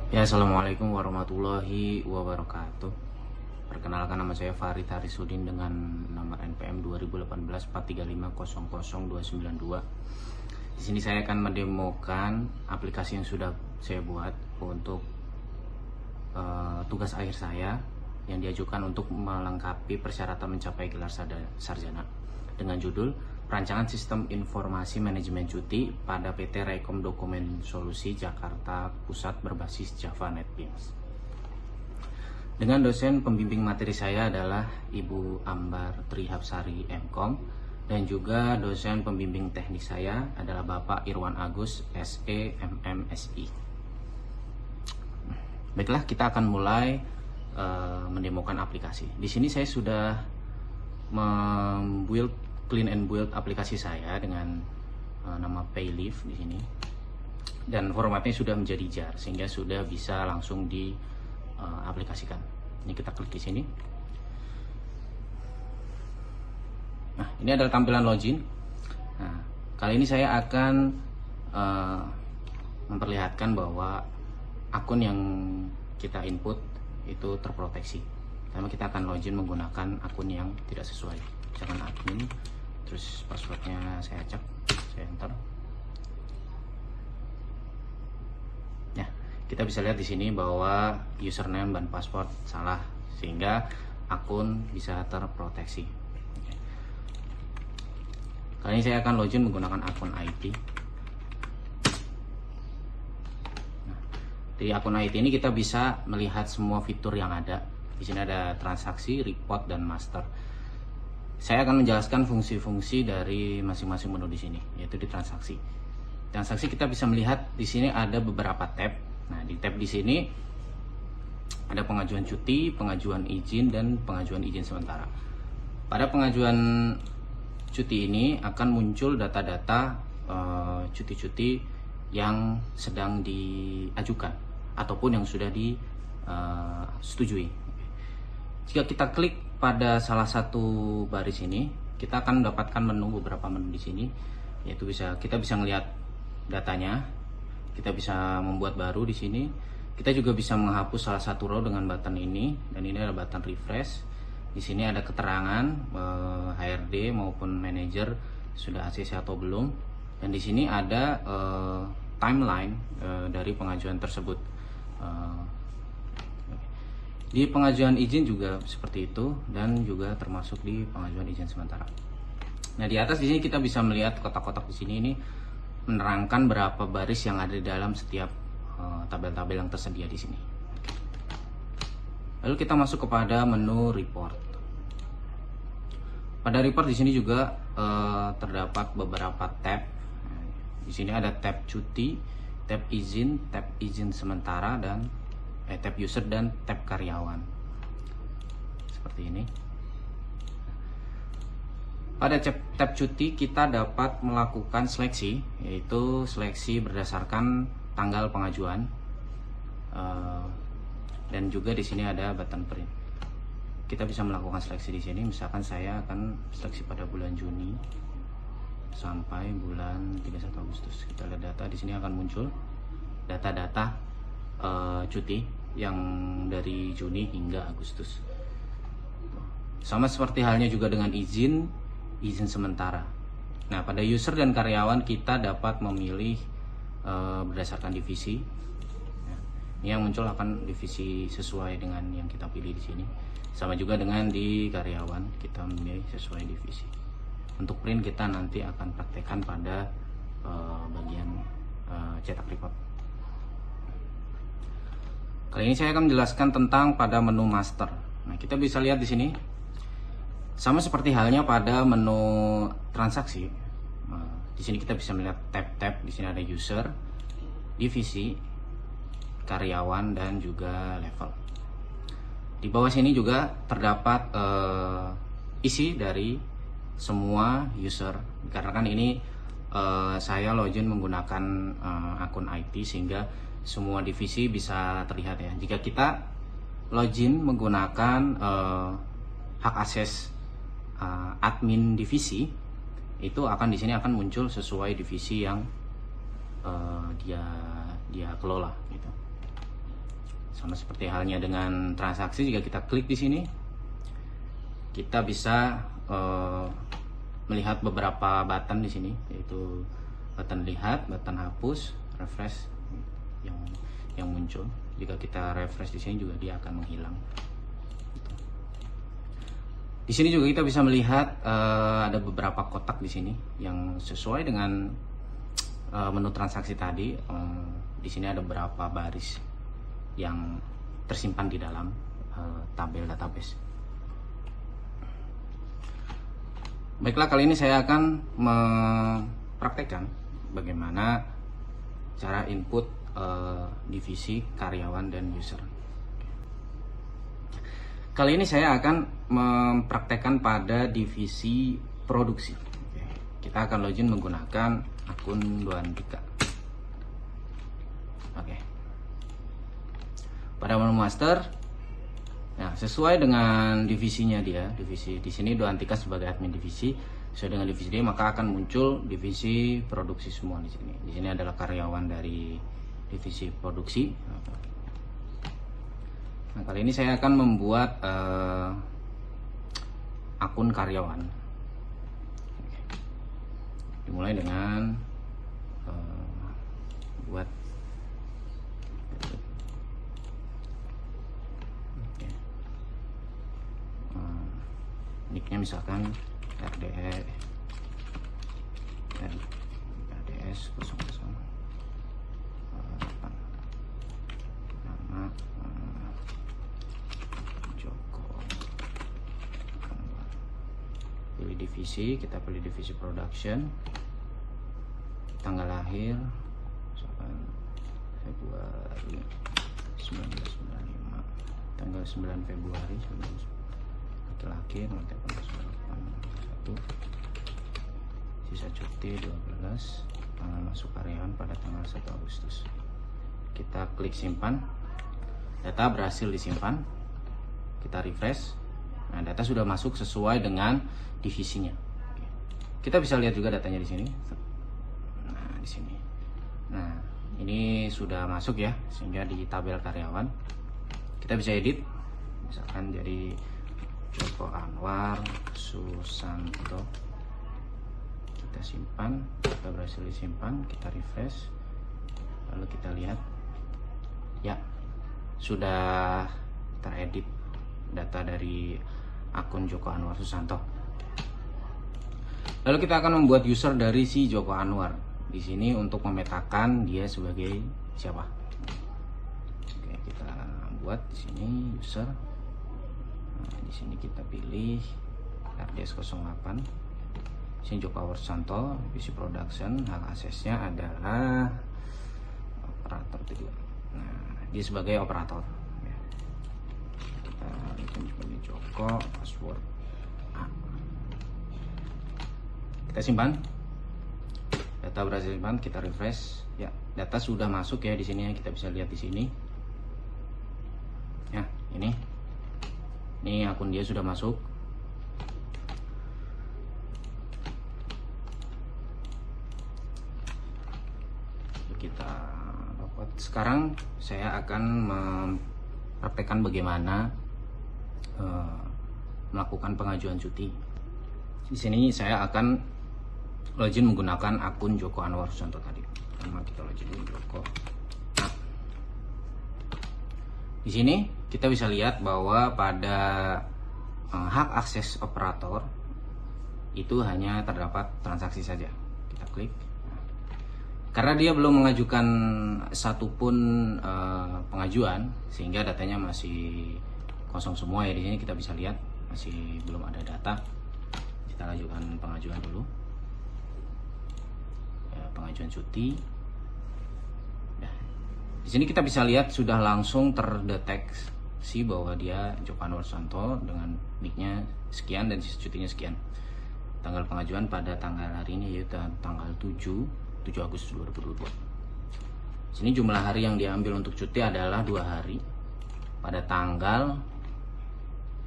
Ya, assalamualaikum warahmatullahi wabarakatuh. Perkenalkan, nama saya Farid Harisudin dengan nomor NPM 2018 435000292. Di sini saya akan mendemokan aplikasi yang sudah saya buat untuk tugas akhir saya yang diajukan untuk melengkapi persyaratan mencapai gelar sarjana dengan judul Perancangan Sistem Informasi Manajemen Cuti pada PT Raikom Dokumen Solusi Jakarta Pusat berbasis Java NetBeans. Dengan dosen pembimbing materi saya adalah Ibu Ambar Trihapsari MKom, dan juga dosen pembimbing teknik saya adalah Bapak Irwan Agus SE MMSI. Baiklah, kita akan mulai mendemokan aplikasi. Di sini saya sudah clean and build aplikasi saya dengan nama Payleaf di sini, dan formatnya sudah menjadi jar sehingga sudah bisa langsung diaplikasikan. Ini kita klik di sini. Nah, ini adalah tampilan login. Nah, kali ini saya akan memperlihatkan bahwa akun yang kita input itu terproteksi, karena kita akan login menggunakan akun yang tidak sesuai. Misalkan admin, terus passwordnya saya acak, saya enter. Ya, kita bisa lihat di sini bahwa username dan password salah, sehingga akun bisa terproteksi. Kali ini saya akan login menggunakan akun IT. Nah, di akun IT ini kita bisa melihat semua fitur yang ada. Di sini ada transaksi, report, dan master. Saya akan menjelaskan fungsi-fungsi dari masing-masing menu di sini, yaitu di transaksi. Transaksi kita bisa melihat di sini ada beberapa tab. Nah, di tab di sini ada pengajuan cuti, pengajuan izin, dan pengajuan izin sementara. Pada pengajuan cuti ini akan muncul data-data cuti-cuti yang sedang diajukan ataupun yang sudah disetujui. Jika kita klik pada salah satu baris ini, kita akan mendapatkan beberapa menu di sini, yaitu kita bisa melihat datanya, kita bisa membuat baru di sini, kita juga bisa menghapus salah satu row dengan button ini, dan ini adalah button refresh. Di sini ada keterangan HRD maupun manajer sudah ACC atau belum, dan di sini ada timeline dari pengajuan tersebut. Di pengajuan izin juga seperti itu, dan juga termasuk di pengajuan izin sementara. Nah, di atas di sini kita bisa melihat kotak-kotak di sini ini menerangkan berapa baris yang ada di dalam setiap tabel-tabel yang tersedia di sini. Lalu kita masuk kepada menu report. Pada report di sini juga terdapat beberapa tab. Di sini ada tab cuti, tab izin sementara, dan tab user, dan tab karyawan. Seperti ini. Pada tab cuti kita dapat melakukan seleksi, yaitu seleksi berdasarkan tanggal pengajuan, dan juga di sini ada button print. Kita bisa melakukan seleksi di sini. Misalkan saya akan seleksi pada bulan Juni sampai bulan 31 Agustus. Kita lihat data di sini akan muncul data-data cuti yang dari Juni hingga Agustus. Sama seperti halnya juga dengan izin sementara. Nah, pada user dan karyawan kita dapat memilih berdasarkan divisi. Ini yang muncul akan divisi sesuai dengan yang kita pilih di sini. Sama juga dengan di karyawan, kita memilih sesuai divisi. Untuk print kita nanti akan praktekkan pada bagian cetak report. Kali ini saya akan menjelaskan tentang pada menu master. Nah, kita bisa lihat di sini sama seperti halnya pada menu transaksi. Di sini kita bisa melihat tab-tab. Di sini ada user, divisi, karyawan, dan juga level. Di bawah sini juga terdapat isi dari semua user. Karena kan ini saya login menggunakan akun IT, sehingga semua divisi bisa terlihat ya. Jika kita login menggunakan hak akses admin divisi, itu akan di sini akan muncul sesuai divisi yang dia kelola gitu. Sama seperti halnya dengan transaksi, jika kita klik di sini, kita bisa melihat beberapa button di sini, yaitu button lihat, button hapus, refresh yang muncul. Jika kita refresh di sini juga dia akan menghilang. Di sini juga kita bisa melihat ada beberapa kotak di sini yang sesuai dengan menu transaksi tadi. Di sini ada beberapa baris yang tersimpan di dalam tabel database. Baiklah, kali ini saya akan mempraktekkan bagaimana cara input divisi karyawan dan user. Kali ini saya akan mempraktekkan pada divisi produksi. Kita akan login menggunakan akun Duantika. Oke. Pada menu master, nah sesuai dengan divisinya dia, divisi di sini Duantika sebagai admin divisi, sesuai dengan divisi dia maka akan muncul divisi produksi semua di sini. Di sini adalah karyawan dari divisi produksi. Nah, kali ini saya akan membuat akun karyawan. Dimulai dengan buat nicknya misalkan RDS 00 nama Joko. Pilih divisi, kita pilih divisi production, tanggal lahir misalkan Februari 1995, tanggal 9 Februari 1995, laki-laki 081, sisa cuti 12, tanggal masuk karyawan pada tanggal 1 Agustus. Kita klik simpan, data berhasil disimpan, kita refresh. Nah, data sudah masuk sesuai dengan divisinya. Kita bisa lihat juga datanya di sini. Nah, di sini. Nah, ini sudah masuk ya, sehingga di tabel karyawan kita bisa edit, misalkan jadi Joko Anwar Susanto. Kita simpan, kita berhasil disimpan, kita refresh, lalu kita lihat ya sudah teredit data dari akun Joko Anwar Susanto. Lalu kita akan membuat user dari si Joko Anwar di sini untuk memetakan dia sebagai siapa. Oke, kita buat di sini user. Nah, di sini kita pilih RDS 08. Sini Joko Anwar Susanto, divisi production, hak aksesnya adalah operator juga. Nah, dia sebagai operator. Ya. Kita bikin sebagai Joko, password A. Kita simpan. Data berhasil simpan, kita refresh. Ya, data sudah masuk ya di sini. Kita bisa lihat di sini. Ya, ini akun dia sudah masuk. Kita dapat. Sekarang saya akan mempraktekkan bagaimana melakukan pengajuan cuti. Di sini saya akan login menggunakan akun Joko Anwar Susanto tadi. Pertama kita login Joko. Nah, di sini kita bisa lihat bahwa pada hak akses operator itu hanya terdapat transaksi saja. Kita klik. Karena dia belum mengajukan satupun pengajuan, sehingga datanya masih kosong semua ya. Di sini kita bisa lihat masih belum ada data. Kita ajukan pengajuan dulu. Ya, pengajuan cuti. Nah, di sini kita bisa lihat sudah langsung terdeteksi bahwa dia Joko Anwar Susanto dengan nicknya sekian dan cutinya sekian. Tanggal pengajuan pada tanggal hari ini yaitu tanggal 7 Agustus 2022. Sini jumlah hari yang diambil untuk cuti adalah 2 hari pada tanggal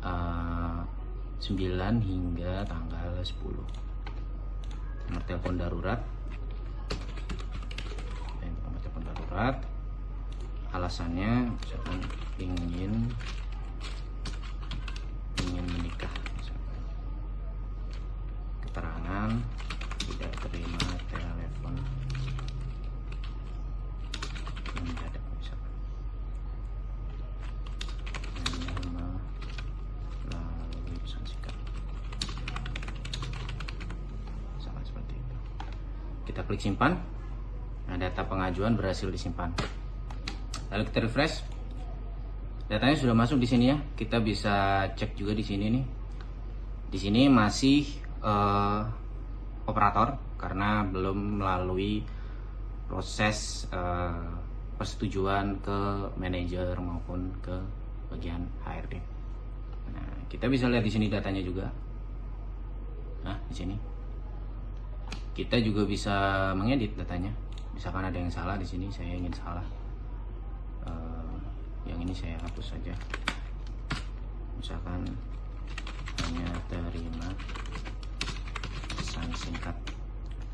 9 hingga tanggal 10. Nomor telepon darurat. alasannya misalkan ingin menikah, misalkan. Keterangan tidak terima telepon mendadak, misalkan hanya melalui pesan singkat, misalkan seperti itu. Kita klik simpan. Nah, data pengajuan berhasil disimpan. Lalu kita refresh. Datanya sudah masuk di sini ya. Kita bisa cek juga di sini nih. Di sini masih operator karena belum melalui proses persetujuan ke manajer maupun ke bagian HRD. Nah, kita bisa lihat di sini datanya juga. Nah, di sini kita juga bisa mengedit datanya. Misalkan ada yang salah di sini, saya ingin salah. Yang ini saya hapus saja. Misalkan hanya terima pesan singkat.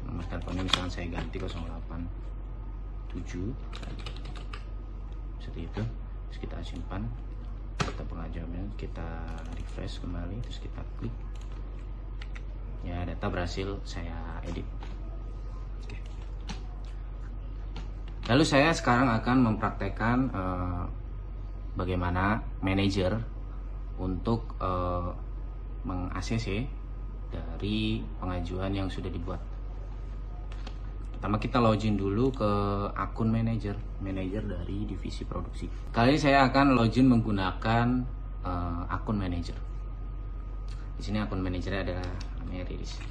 Nomor teleponnya misalkan saya ganti 087 seperti itu. Terus kita simpan data pengajuannya, kita refresh kembali, terus kita klik. Ya, data berhasil saya edit. Oke. Lalu saya sekarang akan mempraktekkan bagaimana manajer untuk meng-ACC dari pengajuan yang sudah dibuat. Pertama kita login dulu ke akun manajer dari divisi produksi. Kali ini saya akan login menggunakan akun manajer. Di sini akun manajernya adalah namanya Riris.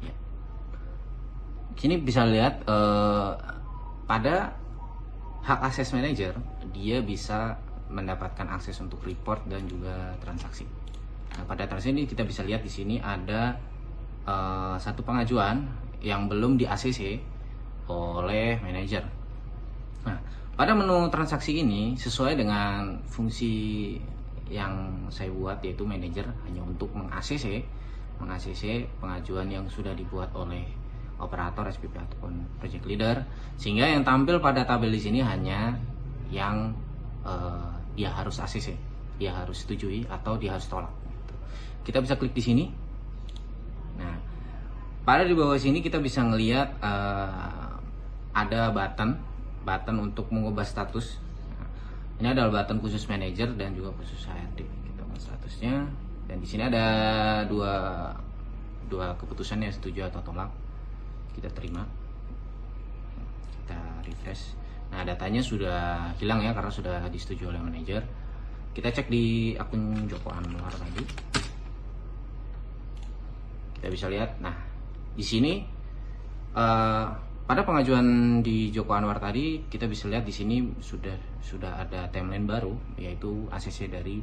Ya. Di sini bisa lihat pada hak akses manager, dia bisa mendapatkan akses untuk report dan juga transaksi. Nah, pada transaksi ini kita bisa lihat di sini ada satu pengajuan yang belum di ACC oleh manajer. Nah, pada menu transaksi ini sesuai dengan fungsi yang saya buat, yaitu manajer hanya untuk meng-ACC pengajuan yang sudah dibuat oleh operator SPP ataupun project leader, sehingga yang tampil pada tabel di sini hanya yang dia harus ACC, dia harus setujui atau dia harus tolak. Kita bisa klik di sini. Nah, pada di bawah sini kita bisa ngelihat ada button untuk mengubah status. Nah, ini adalah button khusus manajer dan juga khusus HRD. Kita ubah statusnya, dan di sini ada dua keputusan, ya, setuju atau tolak. Kita terima, kita refresh. Nah, datanya sudah hilang ya karena sudah disetujui oleh manajer. Kita cek di akun Joko Anwar tadi. Kita bisa lihat. Nah, di sini pada pengajuan di Joko Anwar tadi kita bisa lihat di sini sudah ada timeline baru, yaitu ACC dari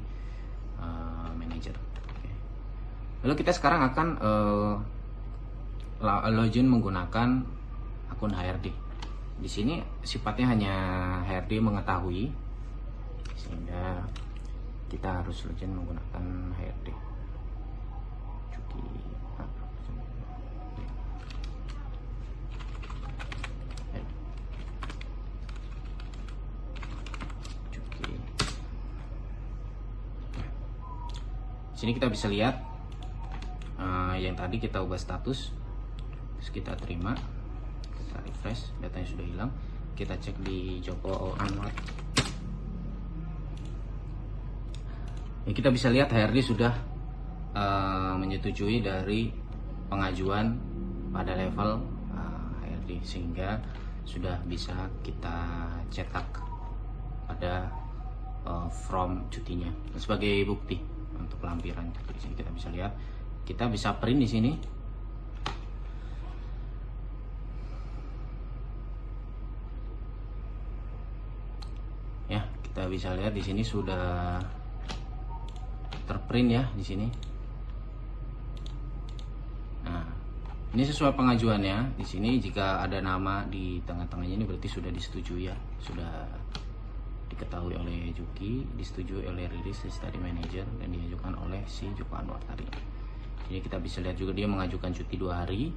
manajer. Oke. Lalu kita sekarang akan login menggunakan akun HRD. Di sini sifatnya hanya HRD mengetahui, sehingga kita harus login menggunakan HRD. Di sini kita bisa lihat yang tadi kita ubah status, terus kita terima, kita refresh, datanya sudah hilang. Kita cek di Joko Anwar. Ya, kita bisa lihat HRD sudah menyetujui dari pengajuan pada level HRD, sehingga sudah bisa kita cetak pada form cutinya sebagai bukti untuk lampiran. Di sini kita bisa lihat, kita bisa print di sini. Ya, kita bisa lihat di sini sudah terprint ya di sini. Nah, ini sesuai pengajuannya. Di sini jika ada nama di tengah-tengahnya ini berarti sudah disetujui ya, sudah diketahui oleh Juki, disetujui oleh Riris study manager, dan diajukan oleh si Joko Anwar tadi. Jadi kita bisa lihat juga dia mengajukan cuti 2 hari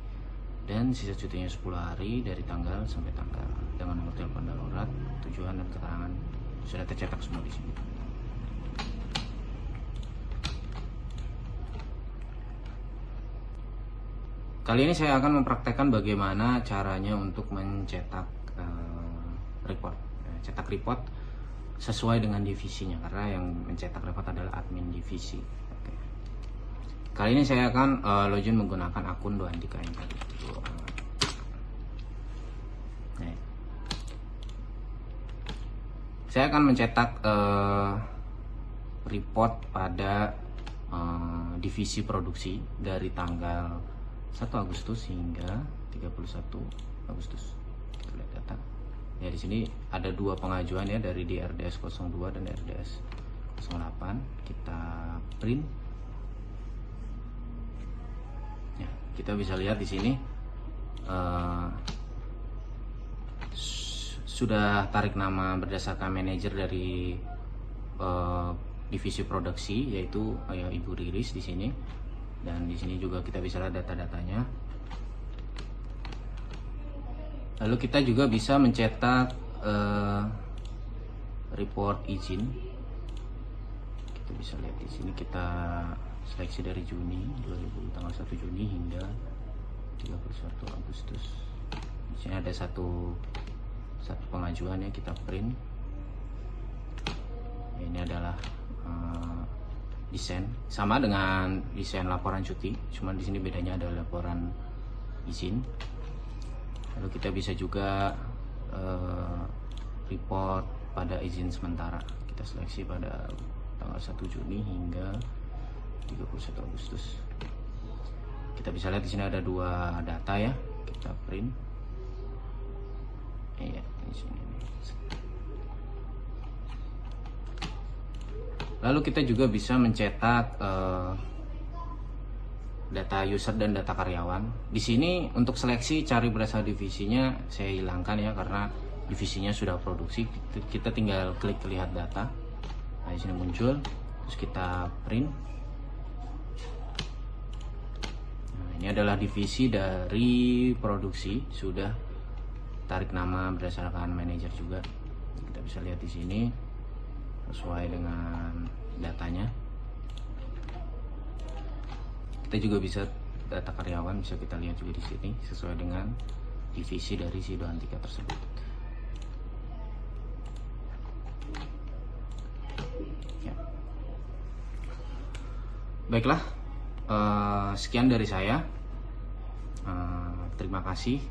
dan sisa cutinya 10 hari dari tanggal sampai tanggal, dengan nomor telepon darurat, tujuan dan keterangan sudah tercetak semua di sini. Kali ini saya akan mempraktekkan bagaimana caranya untuk mencetak report. Cetak report sesuai dengan divisinya, karena yang mencetak report adalah admin divisi. Oke. Kali ini saya akan login menggunakan akun Doandika yang tadi. Saya akan mencetak report pada divisi produksi dari tanggal 1 Agustus hingga 31 Agustus. Kita lihat data. Ya, di sini ada 2 pengajuan ya, dari di RDS 02 dan RDS 08. Kita print. Ya, kita bisa lihat di sini sudah tarik nama berdasarkan manajer dari divisi produksi, yaitu Ibu Riris di sini. Dan di sini juga kita bisa lihat data-datanya. Lalu kita juga bisa mencetak report izin. Kita bisa lihat di sini, kita seleksi dari Juni 2000, tanggal 1 Juni hingga 31 Agustus. Di sini ada satu pengajuan ya, kita print. Ini adalah desain, sama dengan desain laporan cuti, cuma di sini bedanya ada laporan izin. Lalu kita bisa juga report pada izin sementara. Kita seleksi pada tanggal 1 Juni hingga 31 Agustus. Kita bisa lihat di sini ada 2 data ya. Kita print. Iya, di sini. Lalu kita juga bisa mencetak data user dan data karyawan. Di sini untuk seleksi cari berdasar divisinya saya hilangkan ya, karena divisinya sudah produksi. Kita tinggal klik lihat data. Nah, di sini muncul, terus kita print. Nah, ini adalah divisi dari produksi, sudah tarik nama berdasarkan manajer juga. Kita bisa lihat di sini sesuai dengan datanya. Kita juga bisa data karyawan, bisa kita lihat juga di sini sesuai dengan divisi dari si Doandika tersebut. Ya. Baiklah, sekian dari saya. Terima kasih.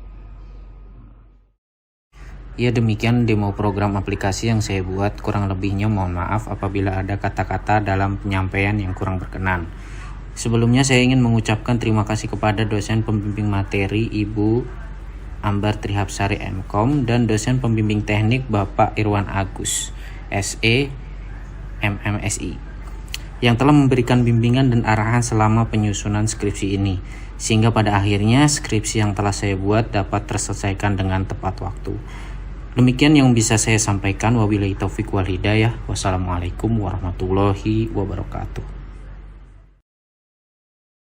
Ya, demikian demo program aplikasi yang saya buat. Kurang lebihnya mohon maaf apabila ada kata-kata dalam penyampaian yang kurang berkenan. Sebelumnya saya ingin mengucapkan terima kasih kepada dosen pembimbing materi Ibu Ambar Trihapsari MKom dan dosen pembimbing teknik Bapak Irwan Agus SE MMSI yang telah memberikan bimbingan dan arahan selama penyusunan skripsi ini, sehingga pada akhirnya skripsi yang telah saya buat dapat terselesaikan dengan tepat waktu. Demikian yang bisa saya sampaikan. Wabillahi taufik wal hidayah. Wassalamualaikum warahmatullahi wabarakatuh.